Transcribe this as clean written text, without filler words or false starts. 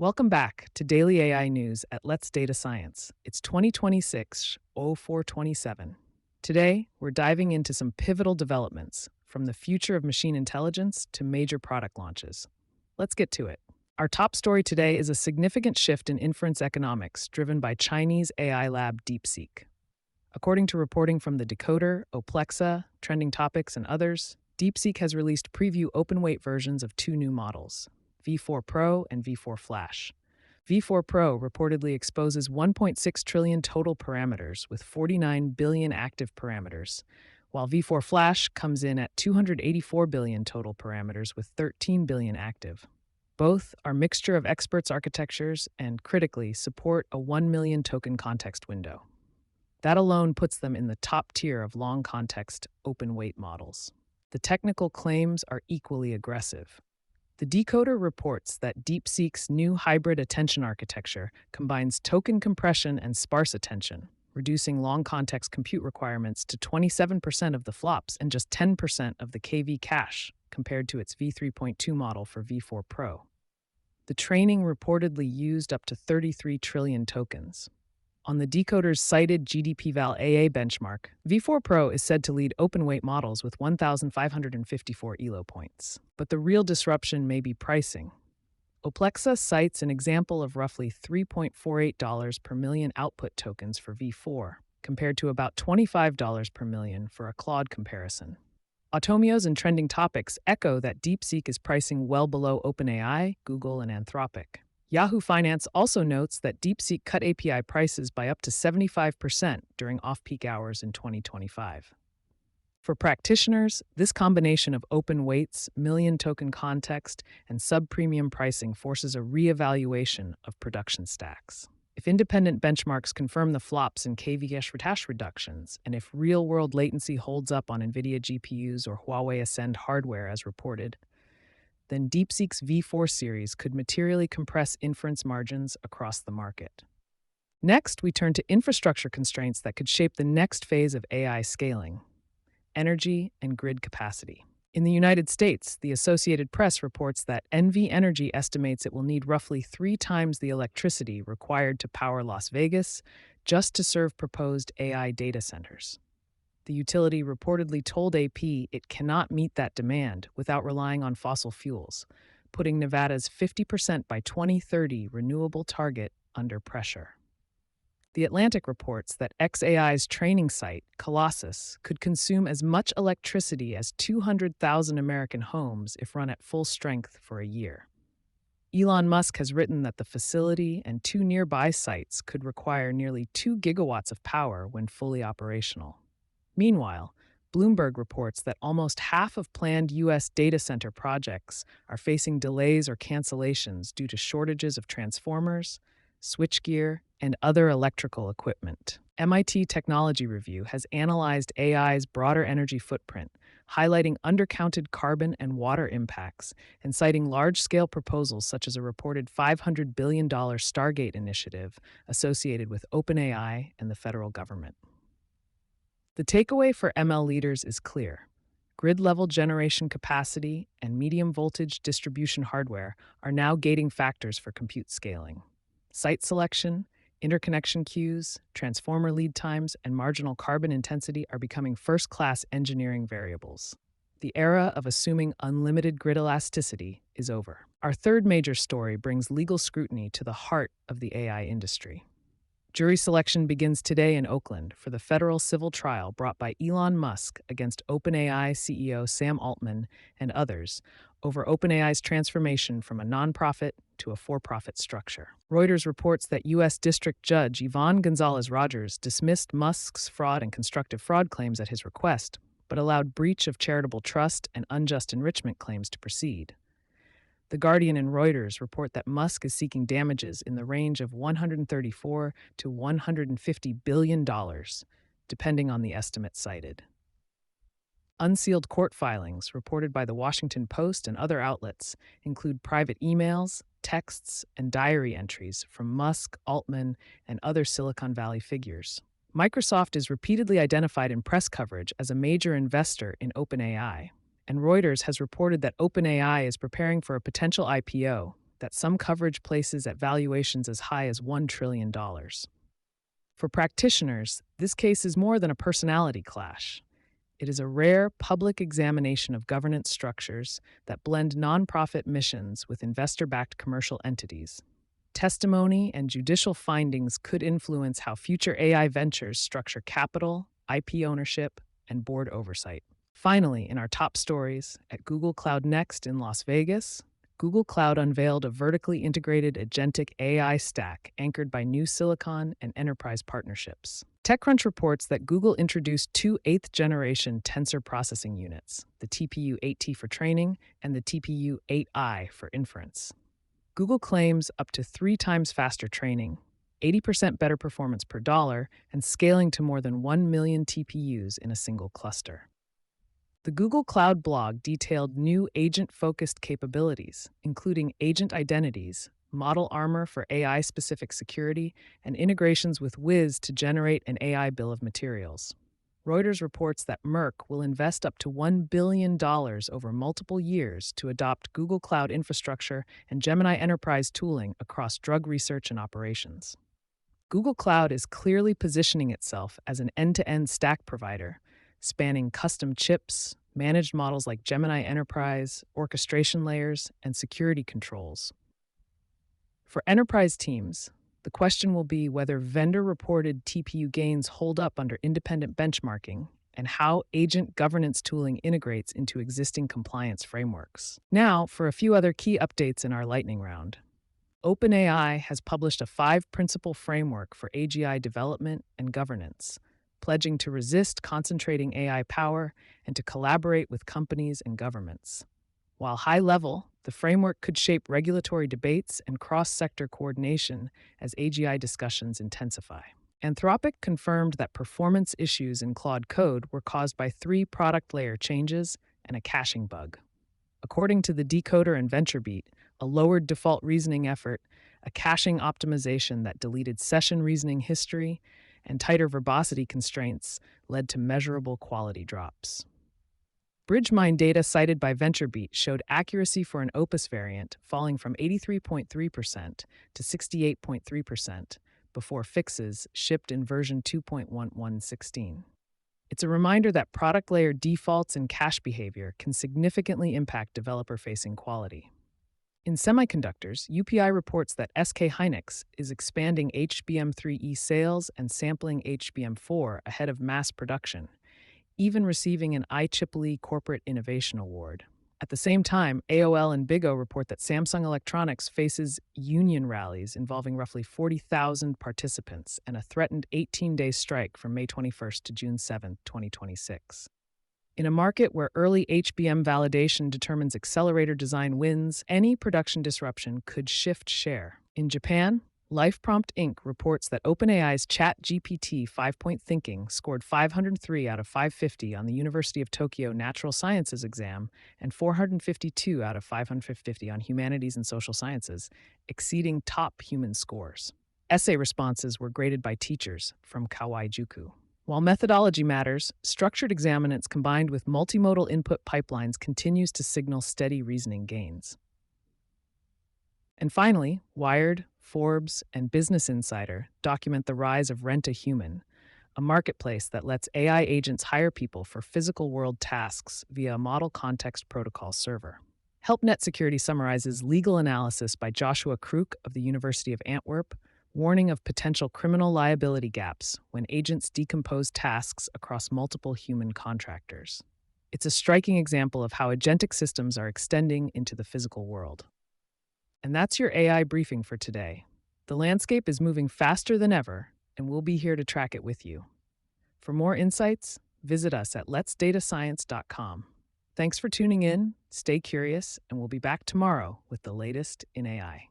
Welcome back to Daily AI News at Let's Data Science. It's 2026-04-27. Today, we're diving into some pivotal developments, from the future of machine intelligence to major product launches. Let's get to it. Our top story today is a significant shift in inference economics driven by Chinese AI lab DeepSeek. According to reporting from The Decoder, Oplexa, Trending Topics, and others, DeepSeek has released preview open-weight versions of two new models, V4 Pro and V4 Flash. V4 Pro reportedly exposes 1.6 trillion total parameters with 49 billion active parameters, while V4 Flash comes in at 284 billion total parameters with 13 billion active. Both are mixture of experts architectures and, critically, support a 1 million token context window. That alone puts them in the top tier of long context open weight models. The technical claims are equally aggressive. The Decoder reports that DeepSeek's new hybrid attention architecture combines token compression and sparse attention, reducing long context compute requirements to 27% of the flops and just 10% of the KV cache, compared to its V3.2 model for V4 Pro. The training reportedly used up to 33 trillion tokens. On the Decoder's cited GDPval AA benchmark, V4 Pro is said to lead open-weight models with 1,554 ELO points. But the real disruption may be pricing. Oplexa cites an example of roughly $3.48 per million output tokens for V4, compared to about $25 per million for a Claude comparison. Automios and Trending Topics echo that DeepSeek is pricing well below OpenAI, Google, and Anthropic. Yahoo Finance also notes that DeepSeek cut API prices by up to 75% during off-peak hours in 2025. For practitioners, this combination of open weights, million token context, and sub-premium pricing forces a reevaluation of production stacks. If independent benchmarks confirm the flops in KV-cache reductions, and if real-world latency holds up on NVIDIA GPUs or Huawei Ascend hardware as reported, then DeepSeek's V4 series could materially compress inference margins across the market. Next, we turn to infrastructure constraints that could shape the next phase of AI scaling: energy and grid capacity. In the United States, the Associated Press reports that NV Energy estimates it will need roughly 3 times the electricity required to power Las Vegas just to serve proposed AI data centers. The utility reportedly told AP it cannot meet that demand without relying on fossil fuels, putting Nevada's 50% by 2030 renewable target under pressure. The Atlantic reports that xAI's training site, Colossus, could consume as much electricity as 200,000 American homes if run at full strength for a year. Elon Musk has written that the facility and 2 nearby sites could require nearly 2 gigawatts of power when fully operational. Meanwhile, Bloomberg reports that almost half of planned U.S. data center projects are facing delays or cancellations due to shortages of transformers, switchgear, and other electrical equipment. MIT Technology Review has analyzed AI's broader energy footprint, highlighting undercounted carbon and water impacts, and citing large-scale proposals such as a reported $500 billion Stargate initiative associated with OpenAI and the federal government. The takeaway for ML leaders is clear. Grid-level generation capacity and medium-voltage distribution hardware are now gating factors for compute scaling. Site selection, interconnection queues, transformer lead times, and marginal carbon intensity are becoming first-class engineering variables. The era of assuming unlimited grid elasticity is over. Our third major story brings legal scrutiny to the heart of the AI industry. Jury selection begins today in Oakland for the federal civil trial brought by Elon Musk against OpenAI CEO Sam Altman and others over OpenAI's transformation from a nonprofit to a for-profit structure. Reuters reports that U.S. District Judge Yvonne Gonzalez-Rogers dismissed Musk's fraud and constructive fraud claims at his request, but allowed breach of charitable trust and unjust enrichment claims to proceed. The Guardian and Reuters report that Musk is seeking damages in the range of $134 to $150 billion, depending on the estimate cited. Unsealed court filings reported by The Washington Post and other outlets include private emails, texts, and diary entries from Musk, Altman, and other Silicon Valley figures. Microsoft is repeatedly identified in press coverage as a major investor in OpenAI, and Reuters has reported that OpenAI is preparing for a potential IPO that some coverage places at valuations as high as $1 trillion. For practitioners, this case is more than a personality clash. It is a rare public examination of governance structures that blend nonprofit missions with investor backed commercial entities. Testimony and judicial findings could influence how future AI ventures structure capital, IP ownership, and board oversight. Finally, in our top stories, at Google Cloud Next in Las Vegas, Google Cloud unveiled a vertically integrated agentic AI stack anchored by new silicon and enterprise partnerships. TechCrunch reports that Google introduced two 8th-generation tensor processing units, the TPU-8T for training and the TPU-8i for inference. Google claims up to 3 times faster training, 80% better performance per dollar, and scaling to more than 1 million TPUs in a single cluster. The Google Cloud blog detailed new agent-focused capabilities, including agent identities, model armor for AI-specific security, and integrations with Wiz to generate an AI bill of materials. Reuters reports that Merck will invest up to $1 billion over multiple years to adopt Google Cloud infrastructure and Gemini enterprise tooling across drug research and operations. Google Cloud is clearly positioning itself as an end-to-end stack provider, spanning custom chips, managed models like Gemini Enterprise, orchestration layers, and security controls. For enterprise teams, the question will be whether vendor-reported TPU gains hold up under independent benchmarking and how agent governance tooling integrates into existing compliance frameworks. Now, for a few other key updates in our lightning round. OpenAI has published a 5-principle framework for AGI development and governance, pledging to resist concentrating AI power and to collaborate with companies and governments. While high-level, the framework could shape regulatory debates and cross-sector coordination as AGI discussions intensify. Anthropic confirmed that performance issues in Claude Code were caused by 3 product layer changes and a caching bug. According to the Decoder and VentureBeat, a lowered default reasoning effort, a caching optimization that deleted session reasoning history, and tighter verbosity constraints led to measurable quality drops. BridgeMine data cited by VentureBeat showed accuracy for an Opus variant falling from 83.3% to 68.3% before fixes shipped in version 2.1116. It's a reminder that product layer defaults and cache behavior can significantly impact developer-facing quality. In semiconductors, UPI reports that SK Hynix is expanding HBM3E sales and sampling HBM4 ahead of mass production, even receiving an IEEE Corporate Innovation Award. At the same time, AOL and BIGO report that Samsung Electronics faces union rallies involving roughly 40,000 participants and a threatened 18-day strike from May 21st to June 7, 2026. In a market where early HBM validation determines accelerator design wins, any production disruption could shift share. In Japan, LifePrompt Inc. reports that OpenAI's ChatGPT 5-point thinking scored 503 out of 550 on the University of Tokyo Natural Sciences exam and 452 out of 550 on Humanities and Social Sciences, exceeding top human scores. Essay responses were graded by teachers from Kawaijuku. While methodology matters, structured examinants combined with multimodal input pipelines continues to signal steady reasoning gains. And finally, Wired, Forbes, and Business Insider document the rise of Rent-A-Human, a marketplace that lets AI agents hire people for physical world tasks via a Model Context Protocol server. HelpNet Security summarizes legal analysis by Joshua Krook of the University of Antwerp, warning of potential criminal liability gaps when agents decompose tasks across multiple human contractors. It's a striking example of how agentic systems are extending into the physical world. And that's your AI briefing for today. The landscape is moving faster than ever, and we'll be here to track it with you. For more insights, visit us at letsdatascience.com. Thanks for tuning in, stay curious, and we'll be back tomorrow with the latest in AI.